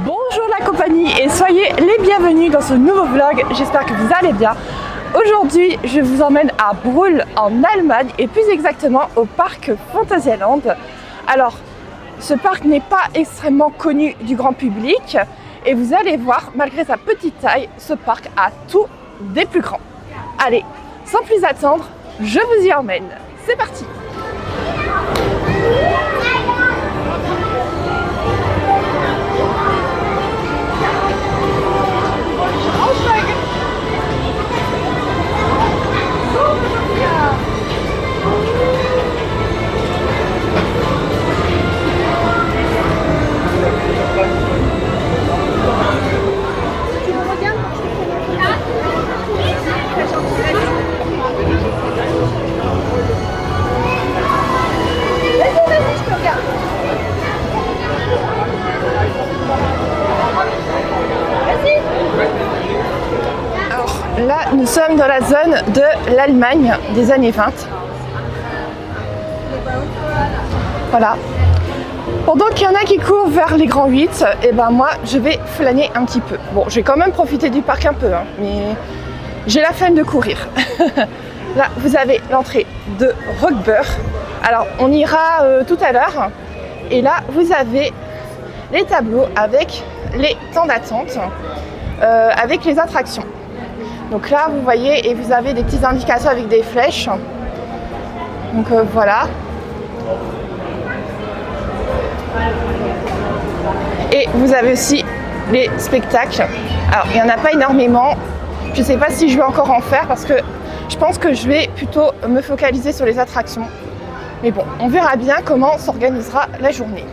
Bonjour la compagnie et soyez les bienvenus dans ce nouveau vlog, j'espère que vous allez bien. Aujourd'hui je vous emmène à Brühl en Allemagne et plus exactement au parc Phantasialand. Alors ce parc n'est pas extrêmement connu du grand public et vous allez voir, malgré sa petite taille, ce parc a tout des plus grands. Allez, sans plus attendre, je vous y emmène, c'est parti! Alors là, nous sommes dans la zone de l'Allemagne des années 20. Voilà. Pendant qu'il y en a qui courent vers les grands 8, et ben moi je vais flâner un petit peu. Bon, je vais quand même profiter du parc un peu, hein, mais j'ai la flemme de courir. Là, vous avez l'entrée de Rockburg. Alors, on ira tout à l'heure. Et là, vous avez les tableaux avec les temps d'attente, avec les attractions. Donc là, vous voyez, et vous avez des petites indications avec des flèches. Donc voilà. Et vous avez aussi les spectacles. Alors, il n'y en a pas énormément. Je ne sais pas si je vais encore en faire parce que je pense que je vais plutôt me focaliser sur les attractions. Mais bon, on verra bien comment s'organisera la journée.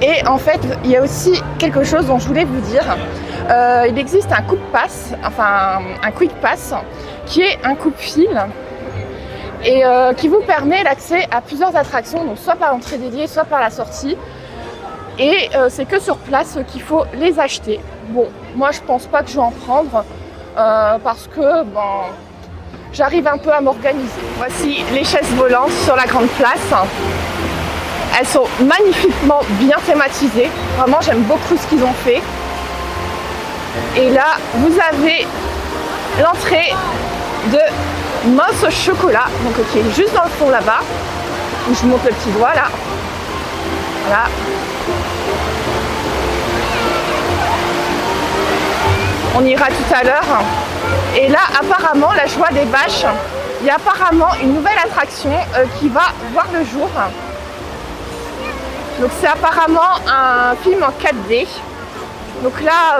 Et en fait, il y a aussi quelque chose dont je voulais vous dire. Il existe un coup de pass, enfin un quick pass, qui est un coupe-fil et qui vous permet l'accès à plusieurs attractions, donc soit par l'entrée dédiée, soit par la sortie. Et c'est que sur place qu'il faut les acheter. Bon, moi je pense pas que je vais en prendre parce que bon, j'arrive un peu à m'organiser. Voici les chaises volantes sur la grande place. Elles sont magnifiquement bien thématisées. Vraiment, j'aime beaucoup ce qu'ils ont fait. Et là, vous avez l'entrée de Mousse au chocolat, donc qui est juste dans le fond là-bas. Je vous montre le petit doigt là. Voilà. On ira tout à l'heure. Et là, apparemment, la joie des vaches, il y a apparemment une nouvelle attraction qui va voir le jour. Donc c'est apparemment un film en 4D. Donc là,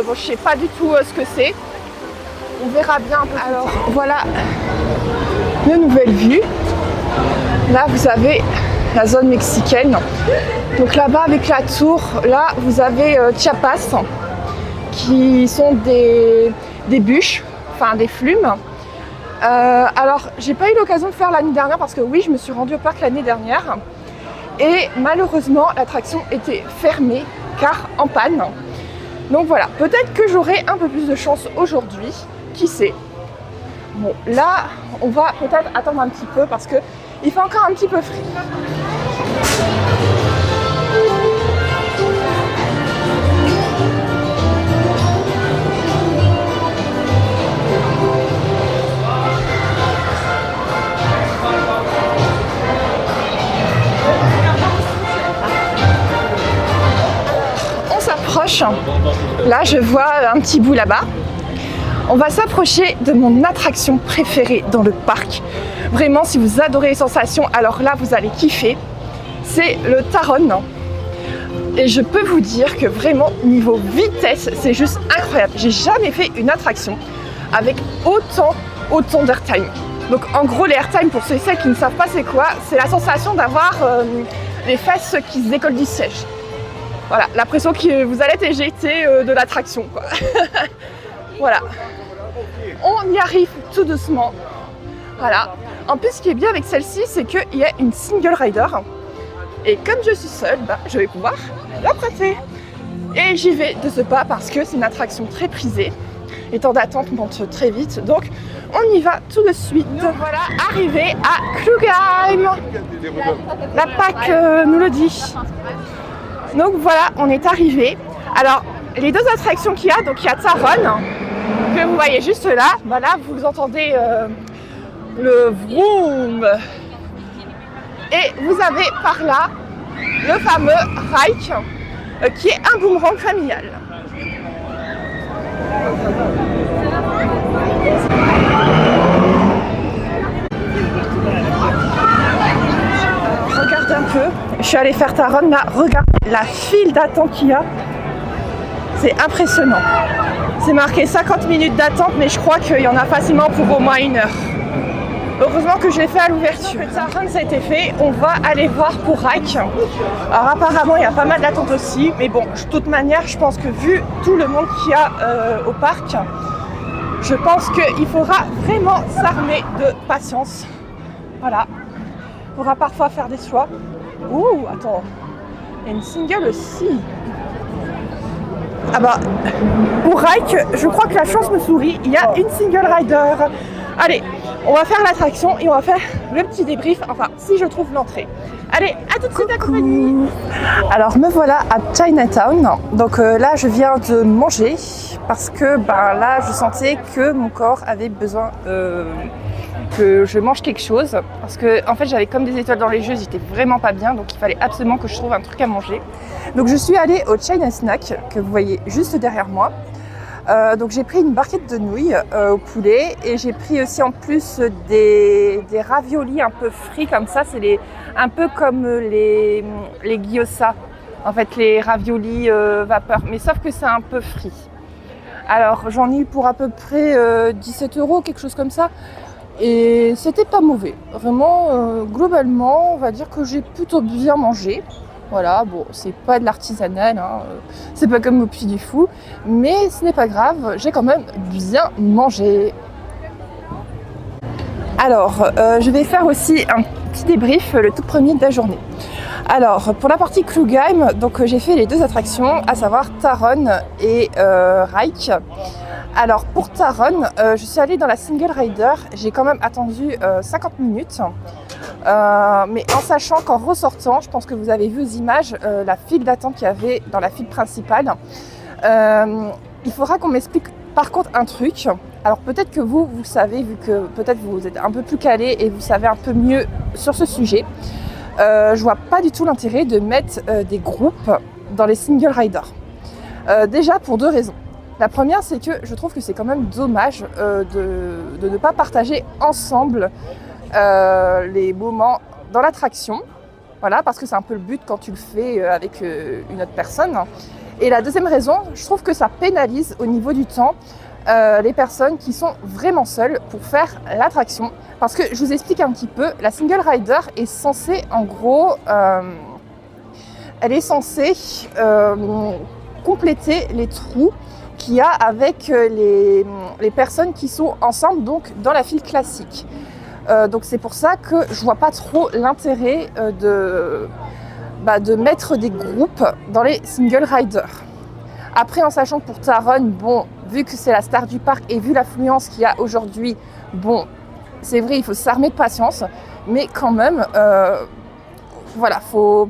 bon, je ne sais pas du tout ce que c'est. On verra bien un peu. Alors voilà de nouvelles vues. Là, vous avez la zone mexicaine. Donc là-bas, avec la tour, là, vous avez Chiapas, qui sont des bûches, enfin des flumes. Alors, j'ai pas eu l'occasion de faire l'année dernière parce que oui, je me suis rendue au parc l'année dernière. Et malheureusement, l'attraction était fermée car en panne. Donc voilà, peut-être que j'aurai un peu plus de chance aujourd'hui, qui sait. Bon, là, on va peut-être attendre un petit peu parce que il fait encore un petit peu frais. Là, je vois un petit bout là-bas. On va s'approcher de mon attraction préférée dans le parc. Vraiment, si vous adorez les sensations, alors là, vous allez kiffer. C'est le Taron. Et je peux vous dire que vraiment, niveau vitesse, c'est juste incroyable. J'ai jamais fait une attraction avec autant d'airtime. Donc en gros, les airtime, pour ceux et celles qui ne savent pas c'est quoi, c'est la sensation d'avoir les fesses qui se décollent du siège. Voilà, l'impression que vous allez être éjecté de l'attraction, quoi. Voilà. On y arrive tout doucement. Voilà. En plus, ce qui est bien avec celle-ci, c'est qu'il y a une single rider. Et comme je suis seule, je vais pouvoir la prêter. Et j'y vais de ce pas parce que c'est une attraction très prisée. Les temps d'attente montent très vite, donc on y va tout de suite. Nous voilà arrivés à Klugheim. La PAC nous le dit. Donc voilà, on est arrivé. Alors, les deux attractions qu'il y a, donc il y a Taron, que vous voyez juste là. Voilà, vous entendez le vroom. Et vous avez par là le fameux Rike, qui est un boomerang familial. Regardez un peu, je suis allée faire Taron là, regardez la file d'attente qu'il y a, c'est impressionnant. C'est marqué 50 minutes d'attente, mais je crois qu'il y en a facilement pour au moins 1 heure. Heureusement que je l'ai fait à l'ouverture. Taron, ça a été fait, on va aller voir pour Rike. Alors apparemment il y a pas mal d'attente aussi, mais bon, de toute manière je pense que vu tout le monde qu'il y a au parc, je pense qu'il faudra vraiment s'armer de patience. Voilà, il faudra parfois faire des choix. Ouh, attends, il y a une single aussi. Ah bah, pour Rike, je crois que la chance me sourit, il y a une single rider. Allez, on va faire l'attraction et on va faire le petit débrief, enfin, si je trouve l'entrée. Allez, à tout de suite, la compagnie. Alors, me voilà à Chinatown. Donc là, je viens de manger parce que là, je sentais que mon corps avait besoin que je mange quelque chose. Parce que, en fait, j'avais comme des étoiles dans les yeux, j'étais vraiment pas bien. Donc, il fallait absolument que je trouve un truc à manger. Donc, je suis allée au China Snack, que vous voyez juste derrière moi. Donc j'ai pris une barquette de nouilles au poulet et j'ai pris aussi en plus des raviolis un peu frits comme ça, c'est un peu comme les gyoza, en fait les raviolis vapeur, mais sauf que c'est un peu frit. Alors j'en ai eu pour à peu près 17 €, quelque chose comme ça, et c'était pas mauvais. Vraiment, globalement, on va dire que j'ai plutôt bien mangé. Voilà, bon, c'est pas de l'artisanal, hein, c'est pas comme au Puy du Fou, mais ce n'est pas grave, j'ai quand même bien mangé. Alors, je vais faire aussi un petit débrief, le tout premier de la journée. Alors, pour la partie Klugheim, donc j'ai fait les deux attractions, à savoir Taron et Rike. Alors, pour Taron, je suis allée dans la single rider, j'ai quand même attendu 50 minutes. Mais en sachant qu'en ressortant, je pense que vous avez vu aux images la file d'attente qu'il y avait dans la file principale. Il faudra qu'on m'explique par contre un truc. Alors peut-être que vous savez, vu que peut-être vous êtes un peu plus calé et vous savez un peu mieux sur ce sujet. Je vois pas du tout l'intérêt de mettre des groupes dans les single riders. Déjà pour deux raisons. La première, c'est que je trouve que c'est quand même dommage de ne pas partager ensemble les moments dans l'attraction, voilà, parce que c'est un peu le but quand tu le fais avec une autre personne. Et la deuxième raison, je trouve que ça pénalise au niveau du temps les personnes qui sont vraiment seules pour faire l'attraction. Parce que je vous explique un petit peu, la single rider est censée, en gros, elle est censée compléter les trous qu'il y a avec les personnes qui sont ensemble, donc dans la file classique. Donc c'est pour ça que je vois pas trop l'intérêt de mettre des groupes dans les single riders. Après, en sachant que pour Taron, bon, vu que c'est la star du parc et vu l'affluence qu'il y a aujourd'hui, bon, c'est vrai, il faut s'armer de patience, mais quand même, voilà, faut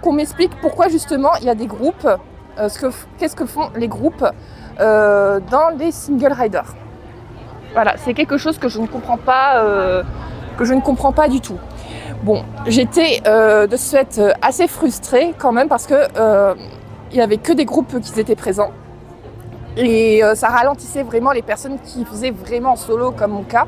qu'on m'explique pourquoi justement il y a des groupes, qu'est-ce que font les groupes dans les single riders. Voilà, c'est quelque chose que je ne comprends pas, du tout. Bon, j'étais de ce fait assez frustrée quand même parce que il n'y avait que des groupes qui étaient présents et ça ralentissait vraiment les personnes qui faisaient vraiment en solo comme mon cas.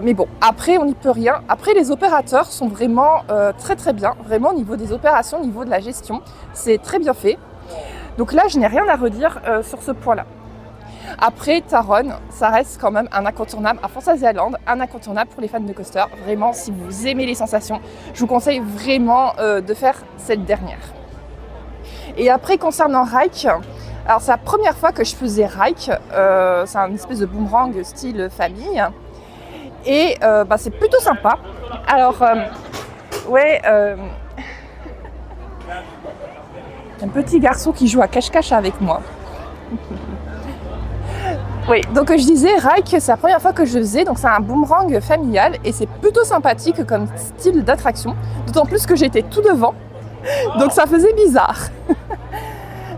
Mais bon, après on n'y peut rien. Après les opérateurs sont vraiment très très bien, vraiment au niveau des opérations, au niveau de la gestion, c'est très bien fait. Donc là, je n'ai rien à redire sur ce point-là. Après, Taron, ça reste quand même un incontournable à Fantasyland, un incontournable pour les fans de coaster. Vraiment, si vous aimez les sensations, je vous conseille vraiment de faire cette dernière. Et après, concernant Rike, alors c'est la première fois que je faisais Rike. C'est un espèce de boomerang style famille. Et c'est plutôt sympa. Alors, ouais... un petit garçon qui joue à cache-cache avec moi. Oui, donc je disais, Rike, c'est la première fois que je faisais, donc c'est un boomerang familial et c'est plutôt sympathique comme style d'attraction, d'autant plus que j'étais tout devant. Donc ça faisait bizarre.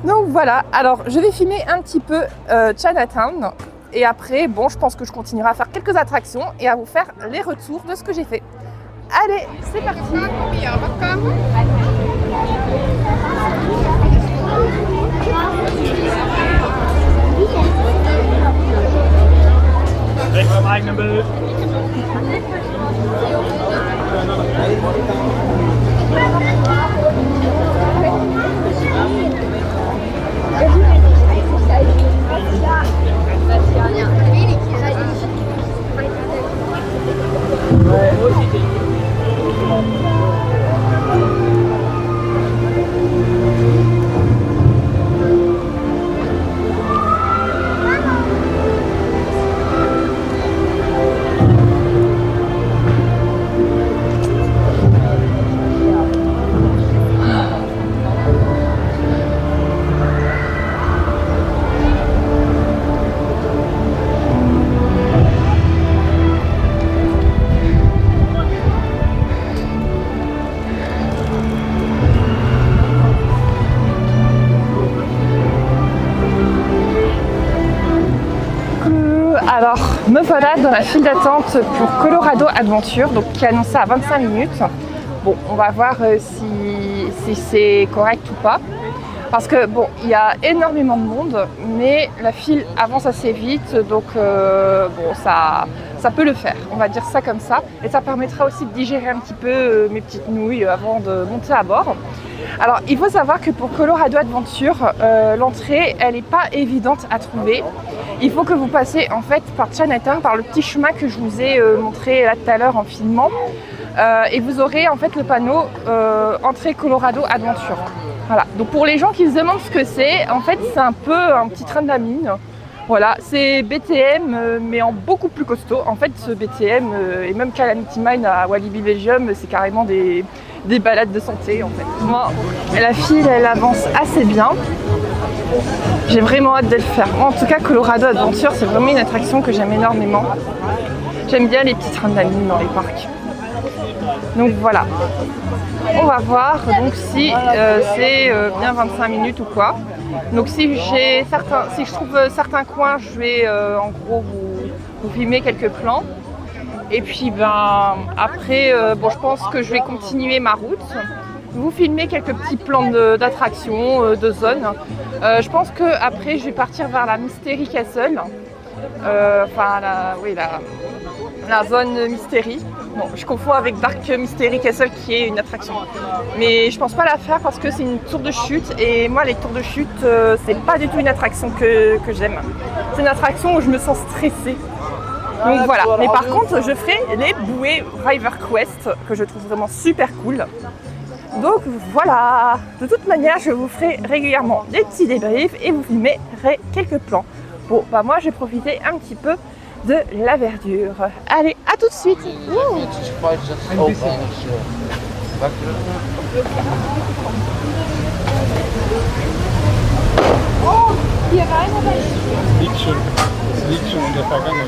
Donc voilà, alors je vais filmer un petit peu Chinatown. Et après, bon, je pense que je continuerai à faire quelques attractions et à vous faire les retours de ce que j'ai fait. Allez, c'est parti. Alors, me voilà dans la file d'attente pour Colorado Adventure, donc qui est annoncé à 25 minutes. Bon, on va voir si c'est correct ou pas. Parce que bon, il y a énormément de monde, mais la file avance assez vite, donc bon, ça peut le faire, on va dire ça comme ça. Et ça permettra aussi de digérer un petit peu mes petites nouilles avant de monter à bord. Alors, il faut savoir que pour Colorado Adventure, l'entrée, elle n'est pas évidente à trouver. Il faut que vous passiez en fait par Chinatown, par le petit chemin que je vous ai montré là tout à l'heure en filmant. Et vous aurez en fait le panneau entrée Colorado Adventure. Voilà. Donc pour les gens qui se demandent ce que c'est, en fait c'est un peu un petit train de la mine. Voilà, c'est BTM mais en beaucoup plus costaud. En fait ce BTM et même Calamity Mine à Walibi Belgium, c'est carrément des balades de santé en fait. Moi, la file elle avance assez bien. J'ai vraiment hâte de le faire. Moi, en tout cas, Colorado Adventure, c'est vraiment une attraction que j'aime énormément. J'aime bien les petits trains de la mine dans les parcs. Donc voilà. On va voir donc si c'est bien 25 minutes ou quoi. Donc si je trouve certains coins, je vais en gros vous filmer quelques plans. Et puis ben après, bon, je pense que je vais continuer ma route. Vous filmer quelques petits plans d'attractions, de zones. Je pense qu'après je vais partir vers la Mystery Castle. Enfin la zone Mystery. Non, je confonds avec Dark Mystery Castle qui est une attraction. Mais je pense pas la faire parce que c'est une tour de chute et moi les tours de chute c'est pas du tout une attraction que j'aime. C'est une attraction où je me sens stressée. Donc voilà, mais par contre je ferai les bouées River Quest que je trouve vraiment super cool. Donc voilà, de toute manière je vous ferai régulièrement des petits débriefs et vous filmerai quelques plans. Bon bah moi j'ai profité un petit peu de la verdure. Allez, à tout de suite. Oh, hier rein oder nicht? Es liegt schon in der Vergangenheit.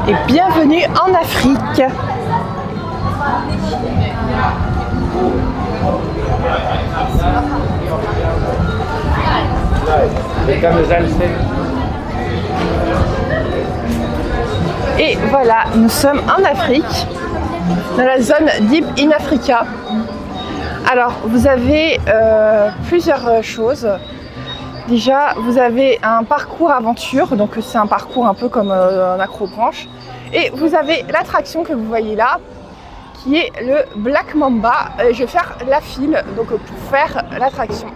Et bienvenue en Afrique. Et voilà, nous sommes en Afrique, dans la zone Deep in Africa. Alors, vous avez plusieurs choses. Déjà, vous avez un parcours aventure, donc c'est un parcours un peu comme un accrobranche. Et vous avez l'attraction que vous voyez là, qui est le Black Mamba. Je vais faire la file donc pour faire l'attraction.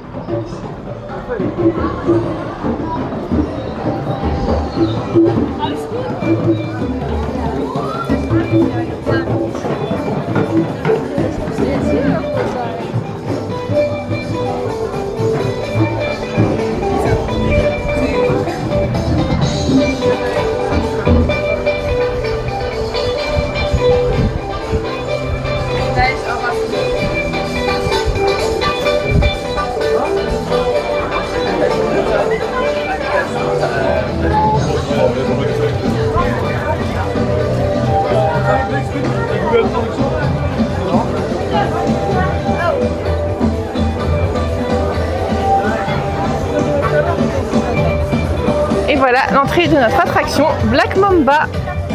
Et voilà l'entrée de notre attraction Black Mamba.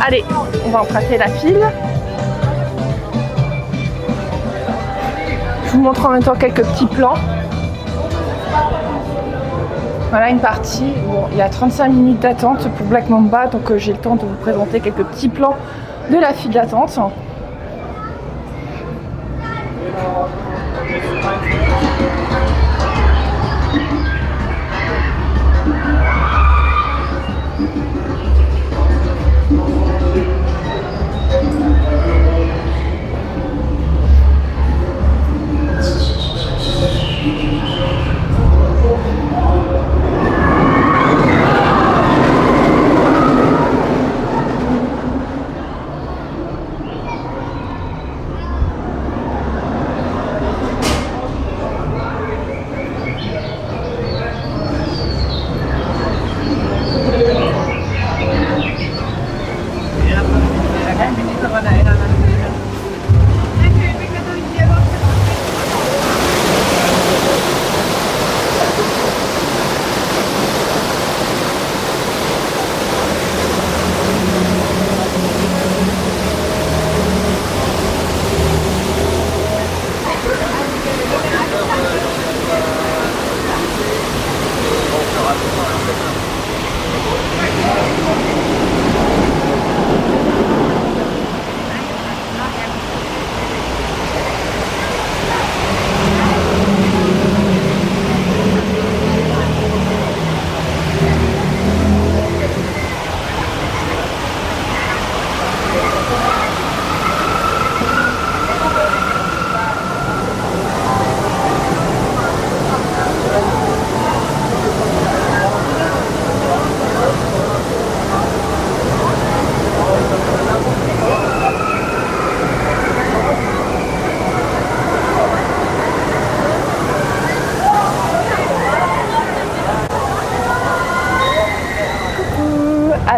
Allez, on va emprunter la file. Je vous montre en même temps quelques petits plans. Voilà une partie où il y a 35 minutes d'attente pour Black Mamba, donc j'ai le temps de vous présenter quelques petits plans de la file d'attente.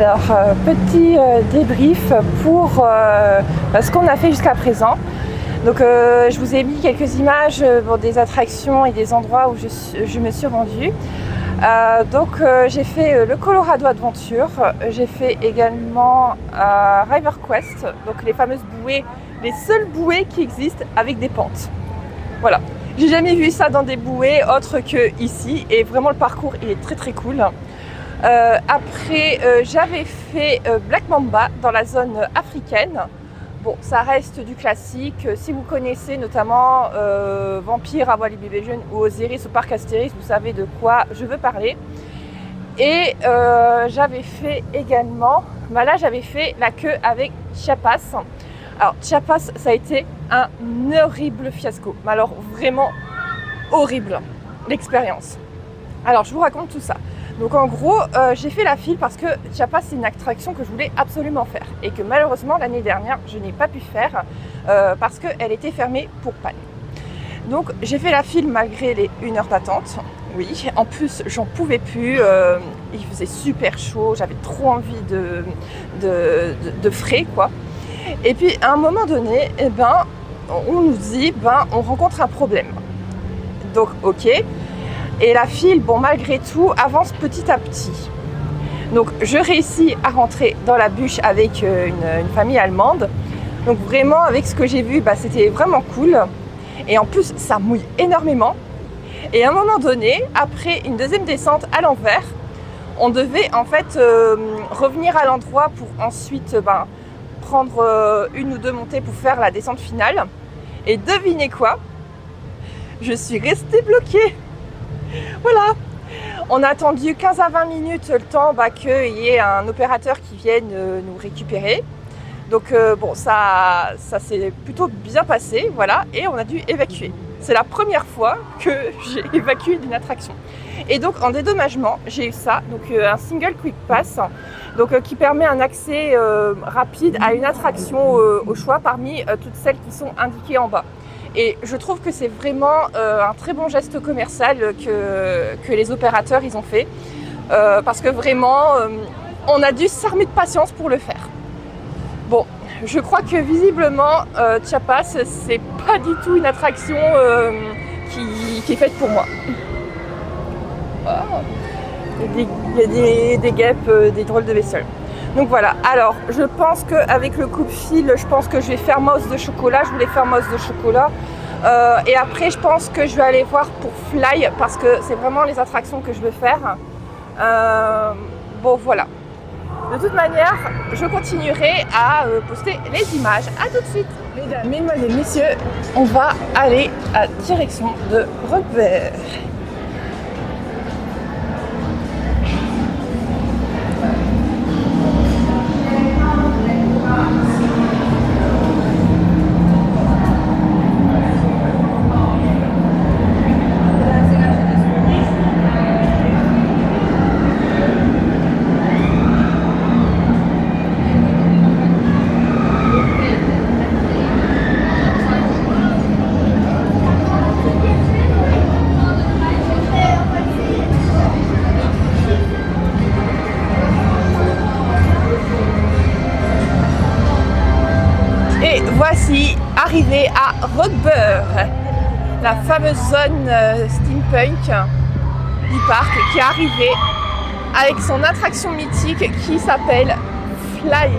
Alors, petit débrief pour ce qu'on a fait jusqu'à présent. Donc, je vous ai mis quelques images pour des attractions et des endroits où je me suis rendue. J'ai fait le Colorado Adventure, j'ai fait également River Quest, donc les fameuses bouées, les seules bouées qui existent avec des pentes. Voilà, j'ai jamais vu ça dans des bouées autres que ici, et vraiment le parcours il est très très cool. Après, j'avais fait Black Mamba dans la zone africaine. Bon, ça reste du classique. Si vous connaissez notamment Vampire à Walibi Belgium ou Osiris au parc Astérix, vous savez de quoi je veux parler. Et j'avais fait également, là j'avais fait la queue avec Chiapas. Alors Chiapas, ça a été un horrible fiasco. Mais alors vraiment horrible l'expérience. Alors je vous raconte tout ça. Donc en gros, j'ai fait la file parce que Chiapas c'est une attraction que je voulais absolument faire et que malheureusement l'année dernière je n'ai pas pu faire parce qu'elle était fermée pour panne. Donc j'ai fait la file malgré les 1 heure d'attente. Oui, en plus j'en pouvais plus, il faisait super chaud, j'avais trop envie de frais quoi. Et puis à un moment donné, on nous dit on rencontre un problème. Donc ok. Et la file, bon malgré tout, avance petit à petit. Donc je réussis à rentrer dans la bûche avec une famille allemande. Donc vraiment avec ce que j'ai vu, c'était vraiment cool. Et en plus ça mouille énormément. Et à un moment donné, après une deuxième descente à l'envers, on devait en fait revenir à l'endroit pour ensuite prendre 1 ou 2 montées pour faire la descente finale. Et devinez quoi? Je suis restée bloquée. Voilà, on a attendu 15 à 20 minutes le temps qu'il y ait un opérateur qui vienne nous récupérer. Donc ça s'est plutôt bien passé, voilà, et on a dû évacuer. C'est la première fois que j'ai évacué d'une attraction. Et donc en dédommagement, j'ai eu ça, donc un single quick pass, donc qui permet un accès rapide à une attraction au choix parmi toutes celles qui sont indiquées en bas. Et je trouve que c'est vraiment un très bon geste commercial que les opérateurs ils ont fait. Parce que vraiment, on a dû s'armer de patience pour le faire. Bon, je crois que visiblement, Chiapas, c'est pas du tout une attraction qui est faite pour moi. Oh. Il y a des guêpes, des drôles de bestioles. Donc voilà, alors je pense qu'avec le coupe-fil, je pense que je vais faire Mouse de chocolat, je voulais faire Mouse de chocolat. Et après je pense que je vais aller voir pour Fly parce que c'est vraiment les attractions que je veux faire. Bon voilà. De toute manière, je continuerai à poster les images. À tout de suite. Mesdames, mesdemoiselles, messieurs, on va aller à direction de Robert. Voici arrivé à Rockburg, la fameuse zone steampunk du parc qui est arrivée avec son attraction mythique qui s'appelle Fly.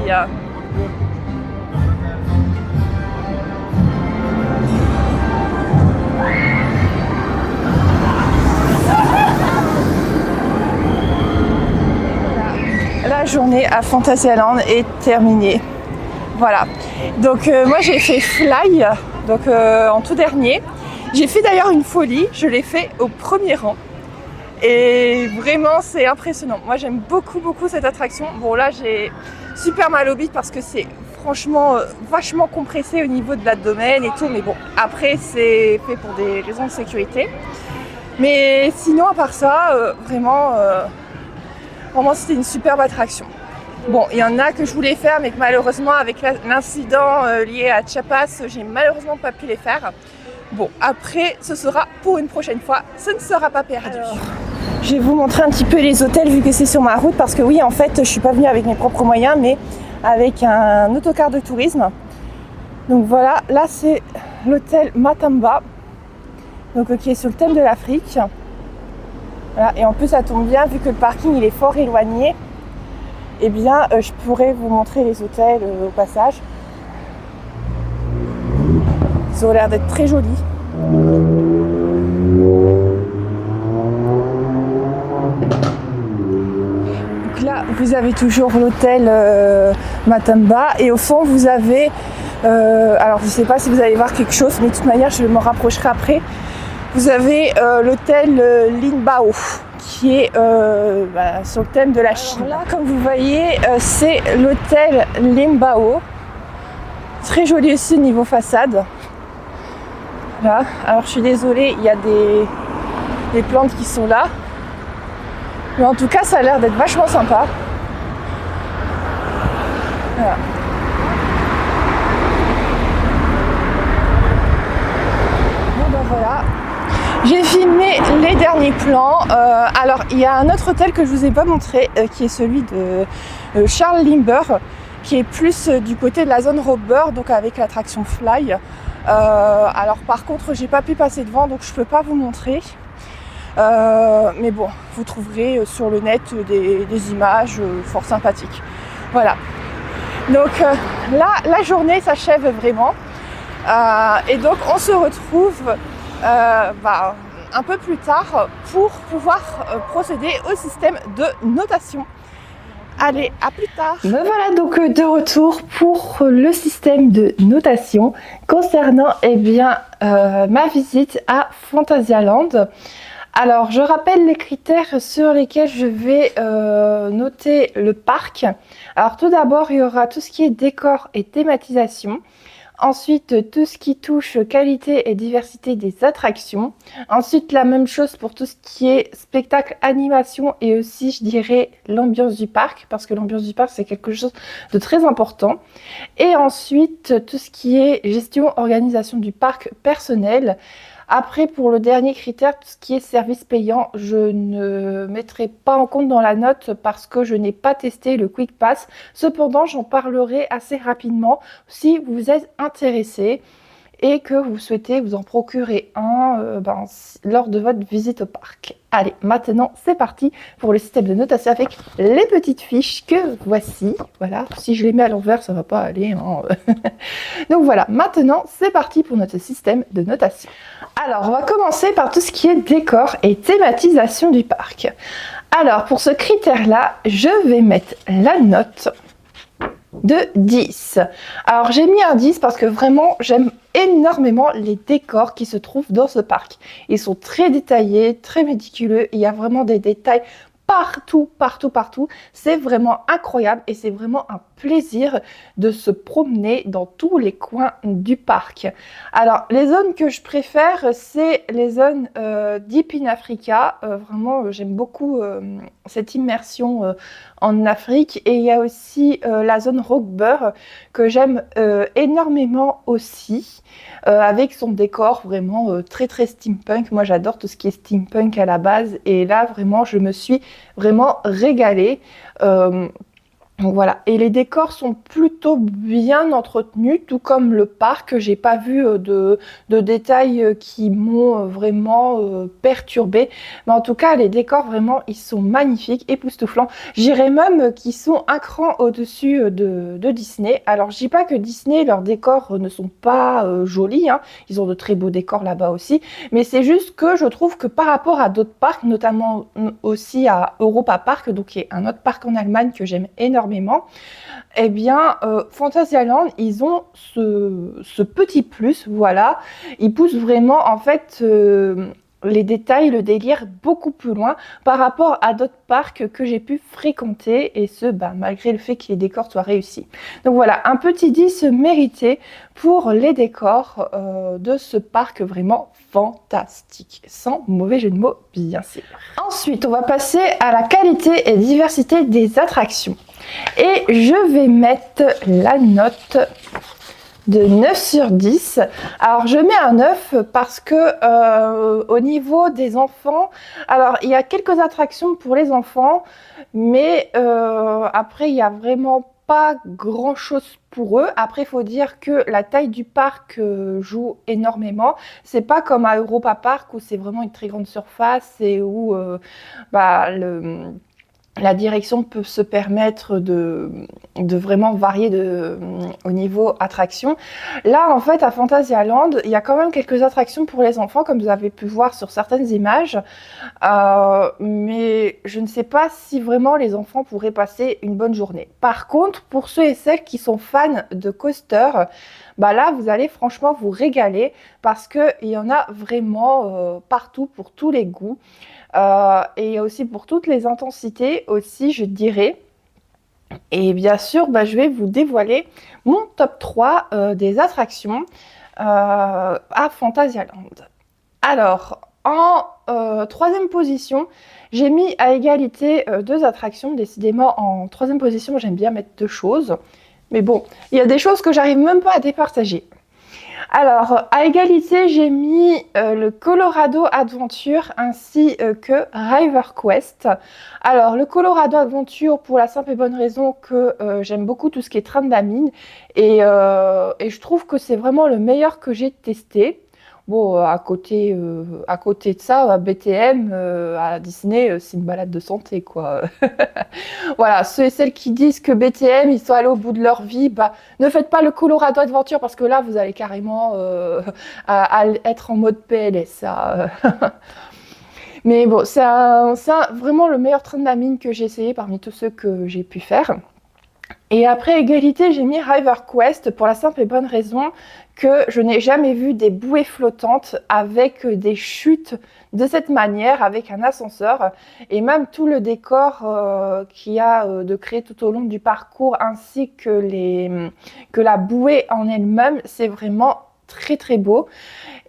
La journée à Fantasyland est terminée. Voilà, donc moi j'ai fait Fly, donc en tout dernier. J'ai fait d'ailleurs une folie, je l'ai fait au premier rang. Et vraiment c'est impressionnant. Moi j'aime beaucoup cette attraction. Bon là j'ai super mal au bide parce que c'est franchement vachement compressé au niveau de l'abdomen et tout. Mais bon, après c'est fait pour des raisons de sécurité. Mais sinon à part ça, vraiment c'était une superbe attraction. Bon, il y en a que je voulais faire, mais que malheureusement, avec l'incident lié à Chiapas, j'ai malheureusement pas pu les faire. Bon, après, ce sera pour une prochaine fois, ce ne sera pas perdu. Alors, Je vais vous montrer un petit peu les hôtels vu que c'est sur ma route parce que oui, en fait, je suis pas venue avec mes propres moyens, mais avec un autocar de tourisme. Donc voilà, là c'est l'hôtel Matamba, donc qui est sur le thème de l'Afrique. Voilà, et en plus ça tombe bien vu que le parking il est fort éloigné. Eh bien, je pourrais vous montrer les hôtels au passage. Ils ont l'air d'être très jolis. Donc là, vous avez toujours l'hôtel Matamba et au fond, vous avez... alors, je ne sais pas si vous allez voir quelque chose, mais de toute manière, je m'en rapprocherai après. Vous avez l'hôtel Linbao qui est sur le thème de la Chine. Alors là, comme vous voyez, c'est l'hôtel Linbao. Très joli aussi niveau façade. Là. Alors je suis désolée, il y a des plantes qui sont là. Mais en tout cas, ça a l'air d'être vachement sympa. Voilà. Bon ben voilà. J'ai filmé les derniers plans. Alors il y a un autre hôtel que je vous ai pas montré, qui est celui de Charles Lindbergh, qui est plus du côté de la zone Robber, donc avec l'attraction Fly. Alors par contre j'ai pas pu passer devant, donc je peux pas vous montrer. Mais bon, vous trouverez sur le net des images fort sympathiques. Voilà. Donc là, la journée s'achève vraiment. Et donc on se retrouve un peu plus tard pour pouvoir procéder au système de notation. Allez, à plus tard. Me voilà donc de retour pour le système de notation concernant ma visite à Phantasialand. Alors, je rappelle les critères sur lesquels je vais noter le parc. Alors, tout d'abord, il y aura tout ce qui est décor et thématisation. Ensuite, tout ce qui touche qualité et diversité des attractions. Ensuite, la même chose pour tout ce qui est spectacle, animation et aussi, je dirais, l'ambiance du parc. Parce que l'ambiance du parc, c'est quelque chose de très important. Et ensuite, tout ce qui est gestion, organisation du parc personnel. Après, pour le dernier critère, tout ce qui est service payant, je ne mettrai pas en compte dans la note parce que je n'ai pas testé le Quick Pass. Cependant, j'en parlerai assez rapidement si vous êtes intéressé et que vous souhaitez vous en procurer un lors de votre visite au parc. Allez, maintenant, c'est parti pour le système de notation avec les petites fiches que voici. Voilà, si je les mets à l'envers, ça ne va pas aller. Hein. Donc voilà, maintenant, c'est parti pour notre système de notation. Alors, on va commencer par tout ce qui est décor et thématisation du parc. Alors, pour ce critère-là, je vais mettre la note de 10. Alors, j'ai mis un 10 parce que vraiment, j'aime énormément les décors qui se trouvent dans ce parc. Ils sont très détaillés, très méticuleux. Il y a vraiment des détails partout, partout, partout. C'est vraiment incroyable et c'est vraiment un plaisir de se promener dans tous les coins du parc. Alors, les zones que je préfère, c'est les zones Deep in Africa. Vraiment, j'aime beaucoup cette immersion en Afrique. Et il y a aussi la zone Rockburr que j'aime énormément aussi. Avec son décor vraiment très très steampunk. Moi j'adore tout ce qui est steampunk à la base et là vraiment je me suis vraiment régalée. Donc voilà, et les décors sont plutôt bien entretenus, tout comme le parc. J'ai pas vu de détails qui m'ont vraiment perturbée. Mais en tout cas, les décors vraiment, ils sont magnifiques, époustouflants. J'irais même qu'ils sont un cran au-dessus de Disney. Alors, je dis pas que Disney, leurs décors ne sont pas jolis. Hein. Ils ont de très beaux décors là-bas aussi. Mais c'est juste que je trouve que par rapport à d'autres parcs, notamment aussi à Europa Park, donc qui est un autre parc en Allemagne que j'aime énormément, eh bien, Phantasialand, ils ont ce petit plus, voilà. Ils poussent vraiment, en fait, les détails, le délire beaucoup plus loin par rapport à d'autres parcs que j'ai pu fréquenter et ce, malgré le fait que les décors soient réussis. Donc voilà, un petit 10 mérité pour les décors de ce parc vraiment fantastique, sans mauvais jeu de mots, bien sûr. Ensuite, on va passer à la qualité et diversité des attractions. Et je vais mettre la note de 9 sur 10. Alors je mets un 9 parce que au niveau des enfants, alors il y a quelques attractions pour les enfants, mais après il y a vraiment pas grand chose pour eux. Après il faut dire que la taille du parc joue énormément. C'est pas comme à Europa Park où c'est vraiment une très grande surface et où bah, la direction peut se permettre de vraiment varier au niveau attraction. Là, en fait, à Fantasyland, il y a quand même quelques attractions pour les enfants, comme vous avez pu voir sur certaines images. Mais je ne sais pas si vraiment les enfants pourraient passer une bonne journée. Par contre, pour ceux et celles qui sont fans de coaster, bah là, vous allez franchement vous régaler parce qu'il y en a vraiment partout pour tous les goûts. Et aussi pour toutes les intensités aussi, je dirais. Et bien sûr, bah, je vais vous dévoiler mon top 3 des attractions à Fantasyland. Alors, en troisième position, j'ai mis à égalité deux attractions. Décidément, en troisième position, j'aime bien mettre deux choses. Mais bon, il y a des choses que j'arrive même pas à départager. Alors, à égalité, j'ai mis le Colorado Adventure ainsi que River Quest. Alors, le Colorado Adventure, pour la simple et bonne raison que j'aime beaucoup tout ce qui est train de la mine et je trouve que c'est vraiment le meilleur que j'ai testé. Bon, à côté de ça, BTM à Disney, c'est une balade de santé, quoi. Voilà, ceux et celles qui disent que BTM, ils sont allés au bout de leur vie, bah, ne faites pas le Colorado Adventure parce que là, vous allez carrément à être en mode PLS. Ça. Mais bon, c'est vraiment le meilleur train de la mine que j'ai essayé parmi tous ceux que j'ai pu faire. Et après égalité, j'ai mis River Quest pour la simple et bonne raison que je n'ai jamais vu des bouées flottantes avec des chutes de cette manière, avec un ascenseur. Et même tout le décor qu'il y a de créer tout au long du parcours, ainsi que la bouée en elle-même, c'est vraiment très très beau.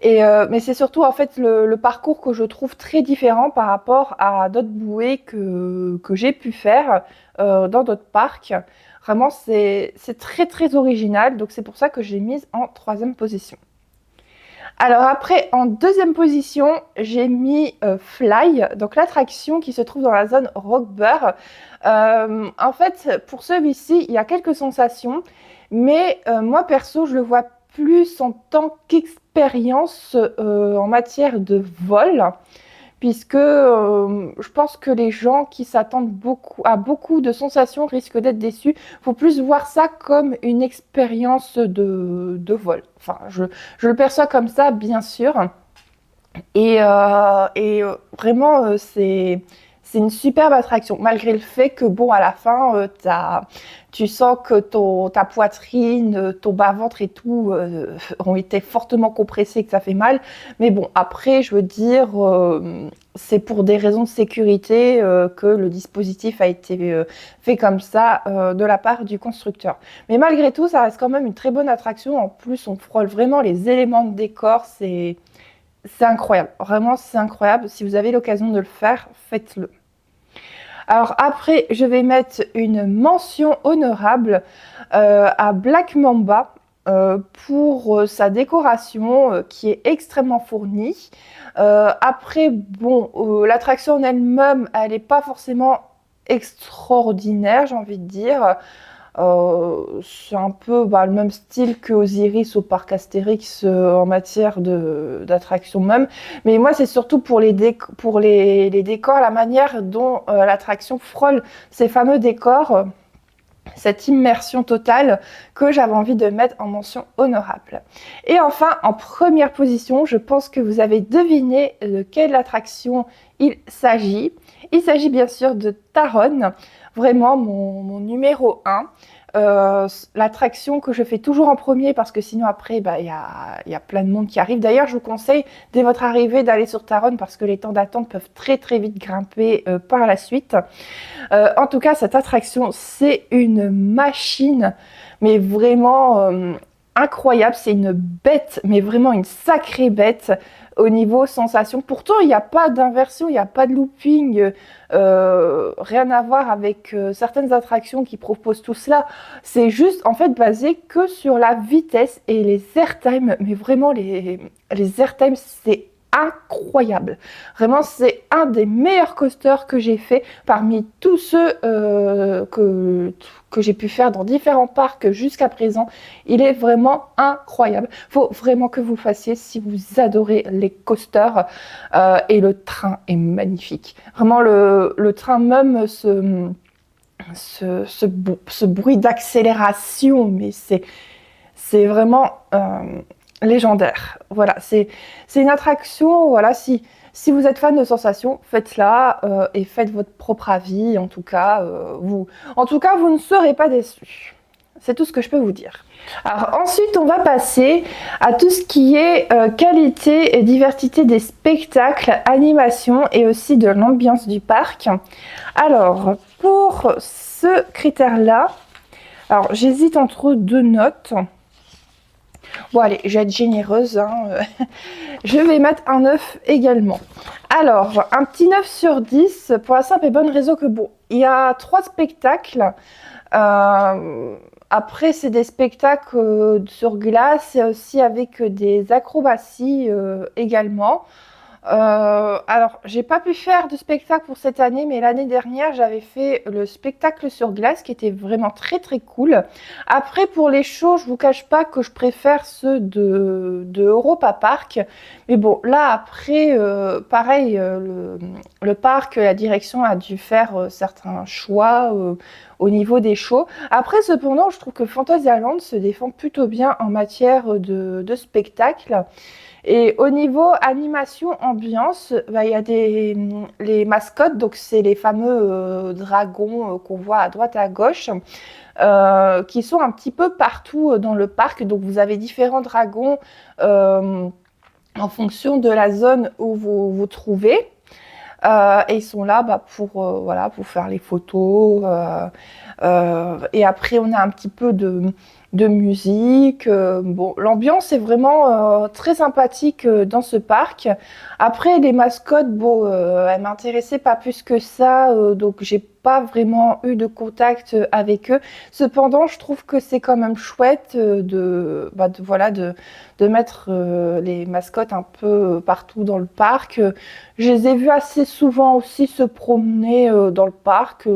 Mais c'est surtout en fait le parcours que je trouve très différent par rapport à d'autres bouées que j'ai pu faire dans d'autres parcs. Vraiment, c'est très très original, donc c'est pour ça que j'ai mise en troisième position. Alors après, en deuxième position, j'ai mis Fly, donc l'attraction qui se trouve dans la zone Rockburr. En fait, pour celui-ci, il y a quelques sensations, mais moi perso, je le vois plus en tant qu'expérience en matière de vol, puisque je pense que les gens qui s'attendent à beaucoup de sensations risquent d'être déçus. Il faut plus voir ça comme une expérience de vol. Enfin, je le perçois comme ça, bien sûr. Vraiment, c'est une superbe attraction, malgré le fait que, bon, à la fin, tu sens que ta poitrine, ton bas-ventre et tout ont été fortement compressés, que ça fait mal. Mais bon, après, je veux dire, c'est pour des raisons de sécurité que le dispositif a été fait comme ça de la part du constructeur. Mais malgré tout, ça reste quand même une très bonne attraction. En plus, on frôle vraiment les éléments de décor. C'est incroyable, vraiment c'est incroyable. Si vous avez l'occasion de le faire, faites-le. Alors après, je vais mettre une mention honorable à Black Mamba pour sa décoration qui est extrêmement fournie. Après, bon, l'attraction en elle-même, elle n'est pas forcément extraordinaire, j'ai envie de dire. C'est un peu le même style que Osiris au parc Astérix en matière d'attraction même. Mais moi, c'est surtout pour les décors, la manière dont l'attraction frôle ces fameux décors, cette immersion totale que j'avais envie de mettre en mention honorable. Et enfin, en première position, je pense que vous avez deviné de quelle attraction il s'agit. Il s'agit bien sûr de Taron, vraiment mon numéro 1. L'attraction que je fais toujours en premier parce que sinon après il y a plein de monde qui arrive. D'ailleurs, je vous conseille dès votre arrivée d'aller sur Taron parce que les temps d'attente peuvent très très vite grimper par la suite. En tout cas, cette attraction, c'est une machine, mais vraiment incroyable, c'est une bête, mais vraiment une sacrée bête au niveau sensation. Pourtant, il n'y a pas d'inversion, il n'y a pas de looping, rien à voir avec certaines attractions qui proposent tout cela. C'est juste en fait basé que sur la vitesse et les airtime, mais vraiment les airtime, c'est incroyable. Vraiment, c'est un des meilleurs coasters que j'ai fait parmi tous ceux que j'ai pu faire dans différents parcs jusqu'à présent. Il est vraiment incroyable. Faut vraiment que vous le fassiez si vous adorez les coasters. Et le train est magnifique. Vraiment, le train même, ce bruit d'accélération, mais c'est vraiment légendaire. Voilà, c'est une attraction. Voilà, si vous êtes fan de sensations, faites-la et faites votre propre avis. En tout cas, vous ne serez pas déçus. C'est tout ce que je peux vous dire. Alors ensuite, on va passer à tout ce qui est qualité et diversité des spectacles, animation et aussi de l'ambiance du parc. Alors, pour ce critère-là, alors j'hésite entre deux notes. Bon allez, je vais être généreuse, hein. Je vais mettre un 9 également. Alors, un petit 9 sur 10 pour la simple et bonne raison que bon, il y a 3 spectacles. Après, c'est des spectacles sur glace et aussi avec des acrobaties également. Alors, j'ai pas pu faire de spectacle pour cette année, mais l'année dernière, j'avais fait le spectacle sur glace qui était vraiment très très cool. Après, pour les shows, je vous cache pas que je préfère ceux de Europa Park. Mais bon, là, après, pareil, le parc, la direction a dû faire certains choix au niveau des shows. Après, cependant, je trouve que Fantasyland se défend plutôt bien en matière de spectacle. Et au niveau animation, ambiance, bah, il y a les mascottes, donc c'est les fameux dragons qu'on voit à droite et à gauche, qui sont un petit peu partout dans le parc. Donc vous avez différents dragons en fonction de la zone où vous vous trouvez. Et ils sont là voilà, pour faire les photos. Et après, on a un petit peu de musique. Bon, l'ambiance est vraiment très sympathique dans ce parc. Après, les mascottes, bon, elles m'intéressaient pas plus que ça, donc j'ai pas vraiment eu de contact avec eux. Cependant, je trouve que c'est quand même chouette de mettre les mascottes un peu partout dans le parc. Je les ai vus assez souvent aussi se promener dans le parc.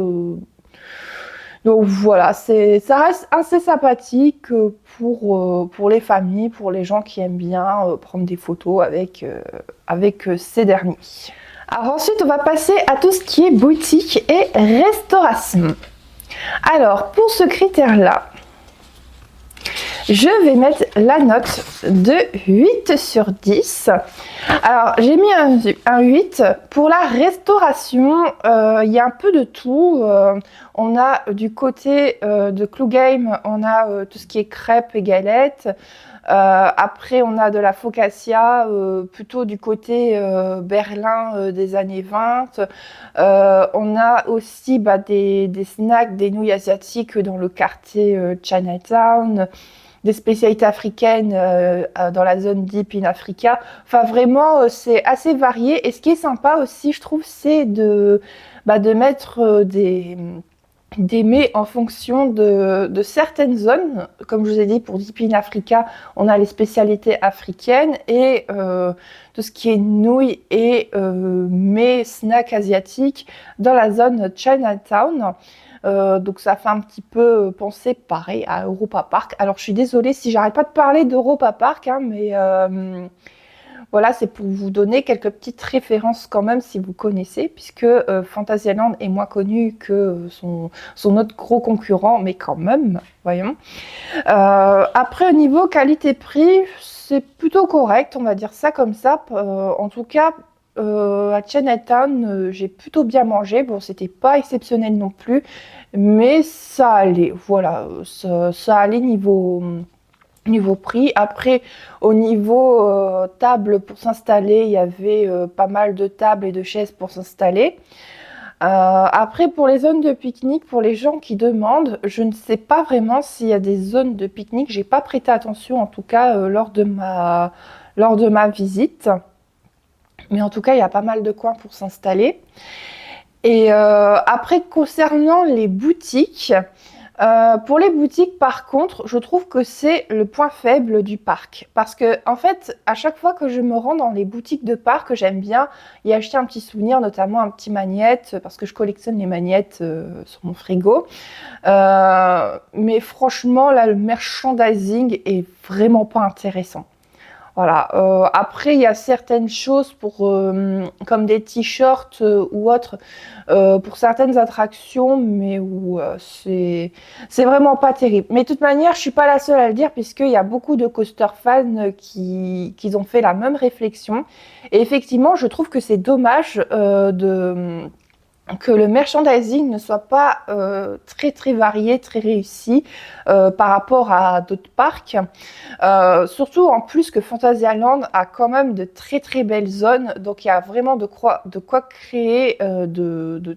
Donc voilà, ça reste assez sympathique pour les familles, pour les gens qui aiment bien prendre des photos avec ces derniers. Alors ensuite, on va passer à tout ce qui est boutique et restauration. Alors, pour ce critère-là, je vais mettre la note de 8 sur 10. Alors, j'ai mis un 8. Pour la restauration, il y a un peu de tout. On a du côté de Clue Game, on a tout ce qui est crêpes et galettes. Après, on a de la focaccia, plutôt du côté Berlin des années 20. On a aussi des snacks, des nouilles asiatiques dans le quartier Chinatown, des spécialités africaines dans la zone Deep in Africa. Enfin, vraiment, c'est assez varié. Et ce qui est sympa aussi, je trouve, c'est de mettre des mets en fonction de certaines zones. Comme je vous ai dit, pour Deep in Africa, on a les spécialités africaines et tout ce qui est nouilles et mets, snacks asiatiques dans la zone Chinatown. Donc ça fait un petit peu penser pareil à Europa Park. Alors je suis désolée si j'arrête pas de parler d'Europa Park, hein, mais voilà, c'est pour vous donner quelques petites références quand même si vous connaissez, puisque Fantasyland est moins connu que son autre gros concurrent, mais quand même, voyons. Après, au niveau qualité-prix, c'est plutôt correct, on va dire ça comme ça. En tout cas, à Chinatown, j'ai plutôt bien mangé. Bon, c'était pas exceptionnel non plus, mais ça allait. Voilà, ça allait niveau prix. Après, au niveau table pour s'installer, il y avait pas mal de tables et de chaises pour s'installer. Après, pour les zones de pique-nique, pour les gens qui demandent, je ne sais pas vraiment s'il y a des zones de pique-nique. J'ai pas prêté attention, en tout cas, lors de ma visite. Mais en tout cas, il y a pas mal de coins pour s'installer. Et après, concernant les boutiques, pour les boutiques, par contre, je trouve que c'est le point faible du parc. Parce que, en fait, à chaque fois que je me rends dans les boutiques de parc, j'aime bien y acheter un petit souvenir, notamment un petit magnète, parce que je collectionne les magnettes sur mon frigo. Mais franchement, là, le merchandising est vraiment pas intéressant. Voilà. Après, il y a certaines choses comme des t-shirts ou autres pour certaines attractions, mais où c'est vraiment pas terrible. Mais de toute manière, je suis pas la seule à le dire puisqu'il y a beaucoup de coaster fans qui ont fait la même réflexion. Et effectivement, je trouve que c'est dommage que le merchandising ne soit pas très très varié, très réussi par rapport à d'autres parcs. Surtout en plus que Fantasyland a quand même de très très belles zones, donc il y a vraiment de quoi créer de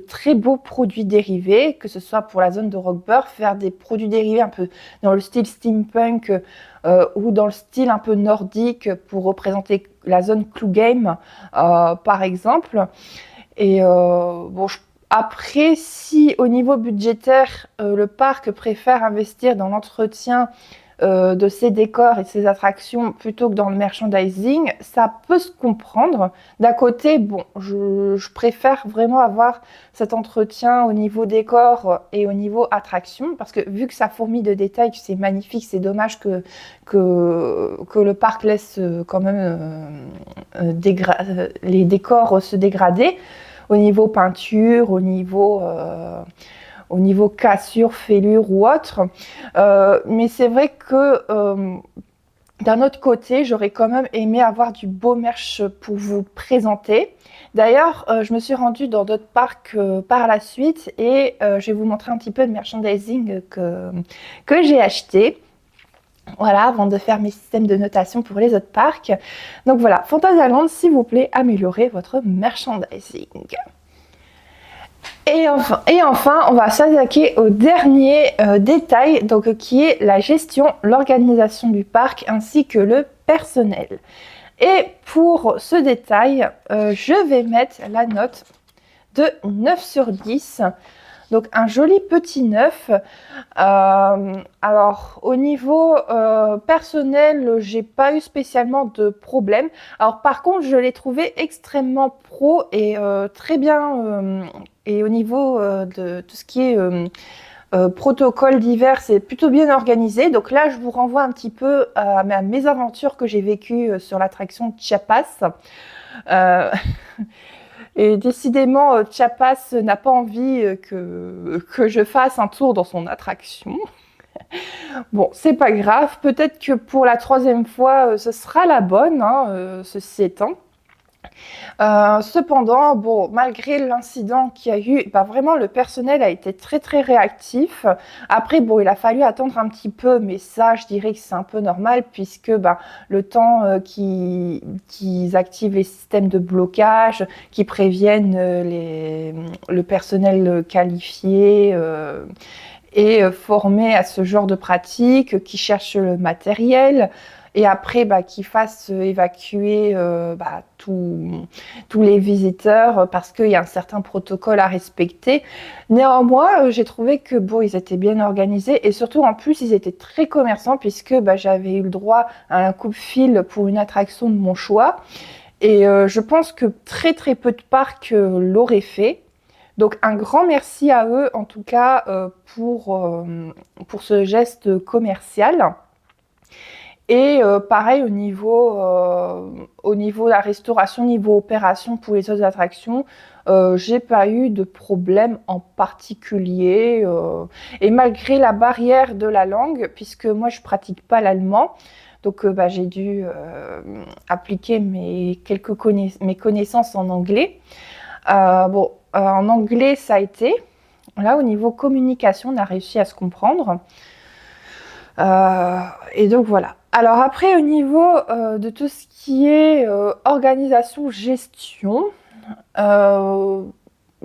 très beaux produits dérivés, que ce soit pour la zone de Rockburg, faire des produits dérivés un peu dans le style steampunk ou dans le style un peu nordique pour représenter la zone Clue Game par exemple. Et bon, après, si au niveau budgétaire, le parc préfère investir dans l'entretien de ses décors et de ses attractions plutôt que dans le merchandising, ça peut se comprendre. D'un côté, bon, je préfère vraiment avoir cet entretien au niveau décor et au niveau attraction, parce que vu que ça fourmille de détails, que c'est magnifique, c'est dommage que le parc laisse quand même les décors se dégrader au niveau peinture, au niveau cassure, fêlure ou autre. Mais c'est vrai que d'un autre côté, j'aurais quand même aimé avoir du beau merch pour vous présenter. D'ailleurs, je me suis rendue dans d'autres parcs par la suite et je vais vous montrer un petit peu de merchandising que j'ai acheté. Voilà, avant de faire mes systèmes de notation pour les autres parcs. Donc voilà, Fantasyland, s'il vous plaît, améliorez votre merchandising. Et enfin, on va s'attaquer au dernier détail, donc qui est la gestion, l'organisation du parc ainsi que le personnel. Et pour ce détail, je vais mettre la note de 9 sur 10. Donc un joli petit 9. Alors au niveau personnel, j'ai pas eu spécialement de problème. Alors par contre, je l'ai trouvé extrêmement pro et très bien. Et au niveau de tout ce qui est protocole divers, c'est plutôt bien organisé. Donc là, je vous renvoie un petit peu à mes aventures que j'ai vécues sur l'attraction Chiapas. Et décidément, Chiapas n'a pas envie que je fasse un tour dans son attraction. Bon, c'est pas grave. Peut-être que pour la troisième fois, ce sera la bonne, hein, ceci étant. Cependant, bon, malgré l'incident qu'il y a eu, bah, vraiment le personnel a été très très réactif. Après, bon, il a fallu attendre un petit peu, mais ça, je dirais que c'est un peu normal puisque bah, le temps qu'ils activent les systèmes de blocage, qu'ils préviennent le personnel qualifié et formé à ce genre de pratique, qui cherchent le matériel. Et après, bah, qu'ils fassent évacuer bah, tous les visiteurs parce qu'il y a un certain protocole à respecter. Néanmoins, j'ai trouvé que bon, ils étaient bien organisés et surtout en plus, ils étaient très commerçants puisque bah, j'avais eu le droit à un coupe-fil pour une attraction de mon choix. Et je pense que très très peu de parcs l'auraient fait. Donc un grand merci à eux en tout cas pour ce geste commercial. Et pareil au niveau de la restauration, niveau opération pour les autres attractions, j'ai pas eu de problème en particulier. Et malgré la barrière de la langue, puisque moi je pratique pas l'allemand, donc bah, j'ai dû appliquer mes connaissances en anglais. Bon, en anglais ça a été. Là au niveau communication, on a réussi à se comprendre. Et donc voilà. Alors après, au niveau de tout ce qui est organisation, gestion,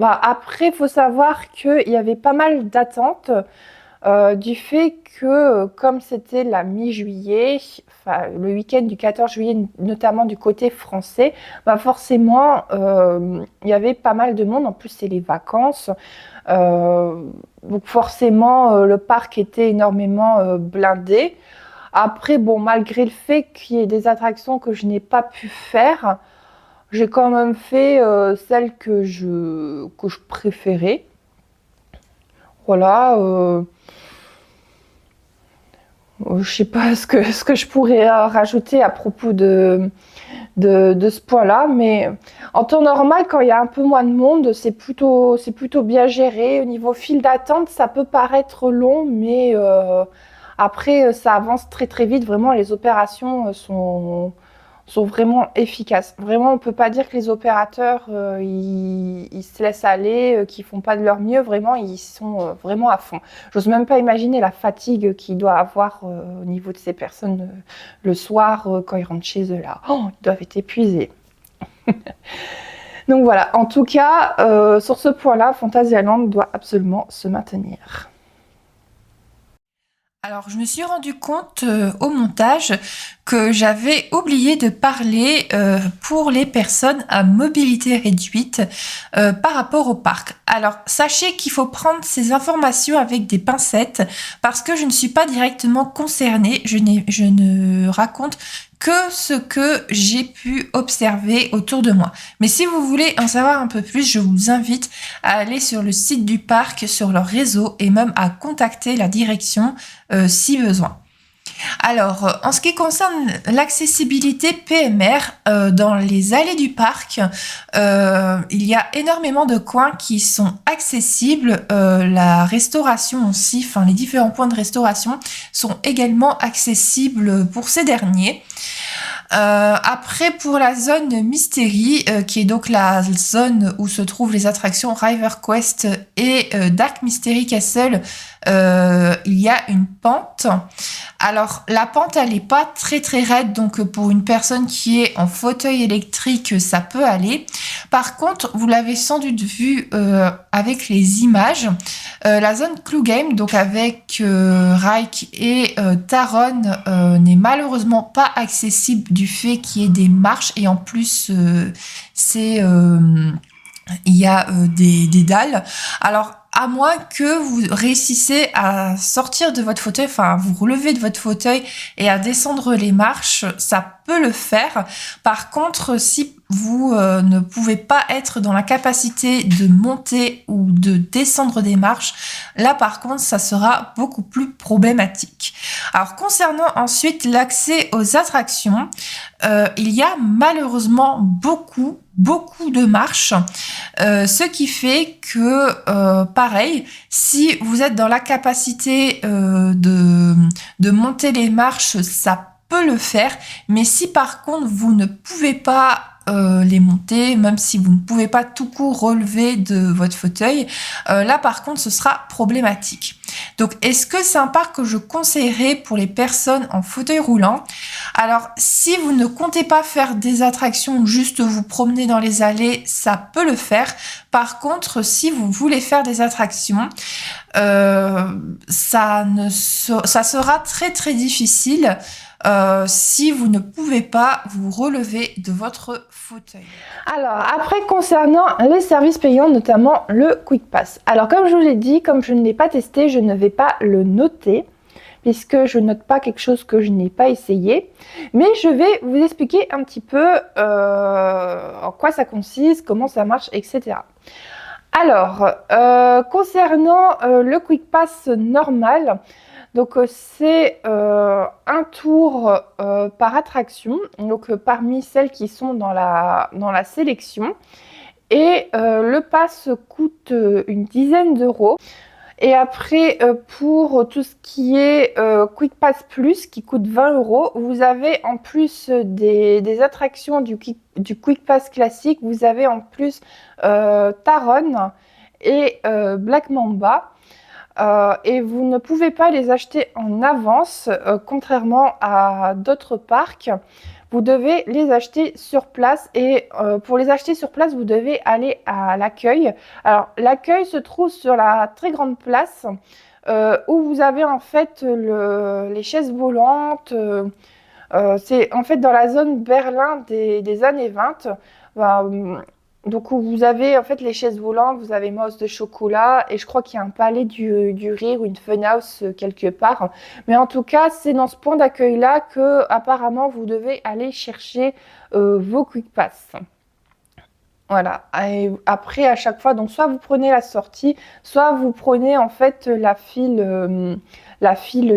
Après, il faut savoir qu'il y avait pas mal d'attentes du fait que, comme c'était la mi-juillet, enfin, le week-end du 14 juillet, notamment du côté français, forcément, il y avait pas mal de monde. En plus, c'est les vacances. Donc forcément, le parc était énormément blindé. Après, bon, malgré le fait qu'il y ait des attractions que je n'ai pas pu faire, j'ai quand même fait celles que je préférais. Voilà. Je sais pas ce que je pourrais rajouter à propos de ce point-là, mais en temps normal, quand il y a un peu moins de monde, c'est plutôt bien géré. Au niveau file d'attente, ça peut paraître long, mais après, ça avance très très vite. Vraiment, les opérations sont vraiment efficaces. Vraiment, on peut pas dire que les opérateurs ils se laissent aller, qu'ils font pas de leur mieux. Vraiment, ils sont vraiment à fond. J'ose même pas imaginer la fatigue qu'il doit avoir au niveau de ces personnes le soir quand ils rentrent chez eux là. Oh, ils doivent être épuisés. Donc voilà. En tout cas, sur ce point-là, Fantasyland doit absolument se maintenir. Alors, je me suis rendu compte au montage que j'avais oublié de parler pour les personnes à mobilité réduite par rapport au parc. Alors, sachez qu'il faut prendre ces informations avec des pincettes parce que je ne suis pas directement concernée. Je ne raconte que ce que j'ai pu observer autour de moi. Mais si vous voulez en savoir un peu plus, je vous invite à aller sur le site du parc, sur leur réseau et même à contacter la direction si besoin. Alors, en ce qui concerne l'accessibilité PMR, dans les allées du parc, il y a énormément de coins qui sont accessibles. La restauration aussi, enfin les différents points de restauration sont également accessibles pour ces derniers. Après, pour la zone Mystery, qui est donc la zone où se trouvent les attractions River Quest et Dark Mystery Castle, il y a une pente. Alors, la pente, elle n'est pas très très raide, donc pour une personne qui est en fauteuil électrique, ça peut aller. Par contre, vous l'avez sans doute vu avec les images, la zone Clue Game, donc avec Reich et Taron, n'est malheureusement pas accessible du fait qu'il y ait des marches et en plus, il y a des dalles. Alors, à moins que vous réussissez à sortir de votre fauteuil, enfin, vous relever de votre fauteuil et à descendre les marches, ça peut le faire. Par contre, si vous ne pouvez pas être dans la capacité de monter ou de descendre des marches, là, par contre, ça sera beaucoup plus problématique. Alors, concernant ensuite l'accès aux attractions, il y a malheureusement beaucoup de marches, ce qui fait que pareil, si vous êtes dans la capacité de monter les marches, ça peut le faire, mais si par contre vous ne pouvez pas les monter, même si vous ne pouvez pas tout court relever de votre fauteuil, là par contre ce sera problématique. Donc est-ce que c'est un parc que je conseillerais pour les personnes en fauteuil roulant? Alors si vous ne comptez pas faire des attractions, juste vous promener dans les allées, ça peut le faire. Par contre, si vous voulez faire des attractions, ça sera très très difficile si vous ne pouvez pas vous relever de votre fauteuil. Alors, après, concernant les services payants, notamment le Quick Pass. Alors, comme je vous l'ai dit, comme je ne l'ai pas testé, je ne vais pas le noter, puisque je ne note pas quelque chose que je n'ai pas essayé. Mais je vais vous expliquer un petit peu en quoi ça consiste, comment ça marche, etc. Alors, concernant le Quick Pass normal, donc c'est un tour par attraction, donc parmi celles qui sont dans la sélection. Et le pass coûte une dizaine d'euros. Et après, pour tout ce qui est Quick Pass Plus, qui coûte 20 euros, vous avez en plus des attractions du Quick Pass classique, vous avez en plus Taron et Black Mamba. et vous ne pouvez pas les acheter en avance, contrairement à d'autres parcs. Vous devez les acheter sur place et pour les acheter sur place, vous devez aller à l'accueil. Alors, l'accueil se trouve sur la très grande place où vous avez en fait les chaises volantes. C'est en fait dans la zone Berlin des années 20. Donc où vous avez en fait les chaises volantes, vous avez Mousse de chocolat et je crois qu'il y a un palais du rire ou une funhouse quelque part. Mais en tout cas, c'est dans ce point d'accueil là que apparemment vous devez aller chercher vos quick pass. Voilà. Et après à chaque fois, donc soit vous prenez la sortie, soit vous prenez en fait la file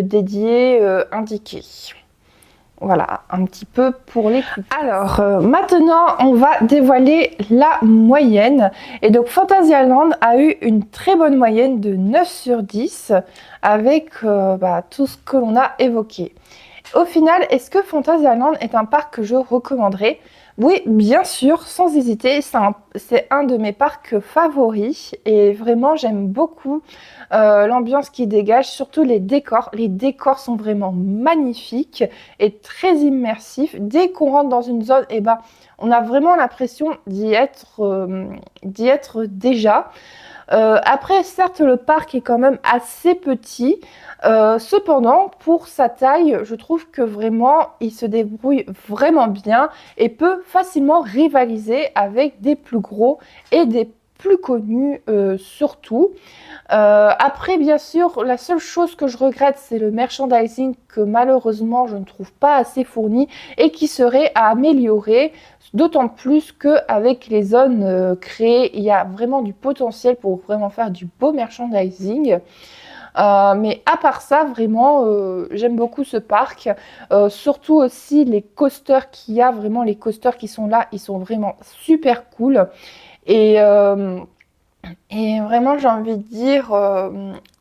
dédiée indiquée. Voilà, un petit peu pour les quick pass. Alors, maintenant, on va dévoiler la moyenne. Et donc, Fantasyland a eu une très bonne moyenne de 9 sur 10 avec tout ce que l'on a évoqué. Au final, est-ce que Fantasyland est un parc que je recommanderais? Oui, bien sûr, sans hésiter, c'est un de mes parcs favoris et vraiment j'aime beaucoup l'ambiance qui dégage, surtout les décors. Les décors sont vraiment magnifiques et très immersifs. Dès qu'on rentre dans une zone, on a vraiment l'impression d'y être déjà. Après, certes, le parc est quand même assez petit. Cependant, pour sa taille, je trouve que vraiment, il se débrouille vraiment bien et peut facilement rivaliser avec des plus gros et des plus connus surtout. Après, bien sûr, la seule chose que je regrette, c'est le merchandising que malheureusement, je ne trouve pas assez fourni et qui serait à améliorer. D'autant plus qu'avec les zones créées, il y a vraiment du potentiel pour vraiment faire du beau merchandising. Mais à part ça, vraiment, j'aime beaucoup ce parc. Surtout aussi les coasters qu'il y a. Vraiment, les coasters qui sont là, ils sont vraiment super cool. Et vraiment, j'ai envie de dire,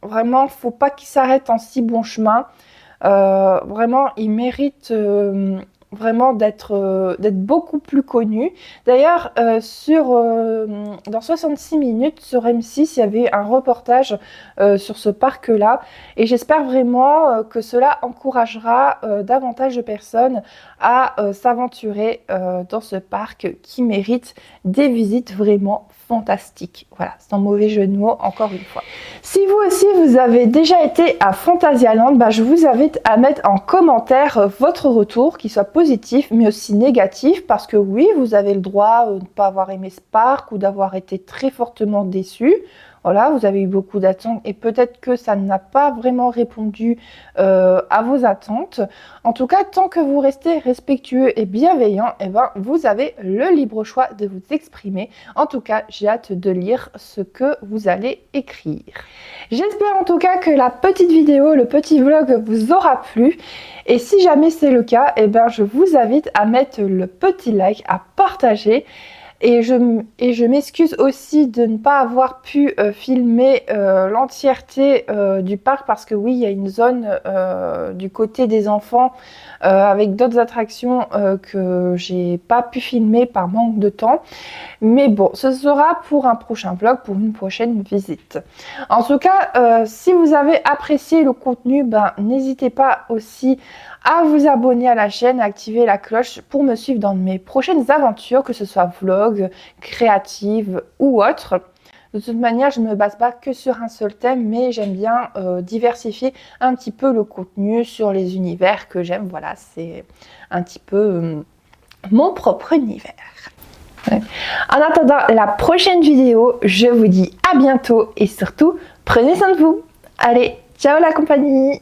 vraiment, faut pas qu'ils s'arrêtent en si bon chemin. Vraiment, ils méritent vraiment d'être beaucoup plus connus. D'ailleurs, dans 66 minutes sur M6, il y avait un reportage sur ce parc-là. Et j'espère vraiment que cela encouragera davantage de personnes à s'aventurer dans ce parc qui mérite des visites vraiment fantastiques. Voilà, c'est un mauvais jeu de mots, encore une fois. Si vous aussi, vous avez déjà été à Fantasyland, je vous invite à mettre en commentaire votre retour, qu'il soit positif, mais aussi négatif, parce que oui, vous avez le droit de ne pas avoir aimé ce parc ou d'avoir été très fortement déçu. Voilà, vous avez eu beaucoup d'attentes et peut-être que ça n'a pas vraiment répondu à vos attentes. En tout cas, tant que vous restez respectueux et bienveillant, vous avez le libre choix de vous exprimer. En tout cas, j'ai hâte de lire ce que vous allez écrire. J'espère en tout cas que la petite vidéo, le petit vlog vous aura plu. Et si jamais c'est le cas, je vous invite à mettre le petit like, à partager. Et je m'excuse aussi de ne pas avoir pu filmer l'entièreté du parc parce que oui, il y a une zone du côté des enfants avec d'autres attractions que j'ai pas pu filmer par manque de temps. Mais bon, ce sera pour un prochain vlog, pour une prochaine visite. En tout cas, si vous avez apprécié le contenu, n'hésitez pas aussi à vous abonner à la chaîne, à activer la cloche pour me suivre dans mes prochaines aventures, que ce soit vlog, créative ou autre. De toute manière, je ne me base pas que sur un seul thème, mais j'aime bien diversifier un petit peu le contenu sur les univers que j'aime. Voilà, c'est un petit peu mon propre univers. Ouais. En attendant la prochaine vidéo, je vous dis à bientôt et surtout, prenez soin de vous. Allez, ciao la compagnie!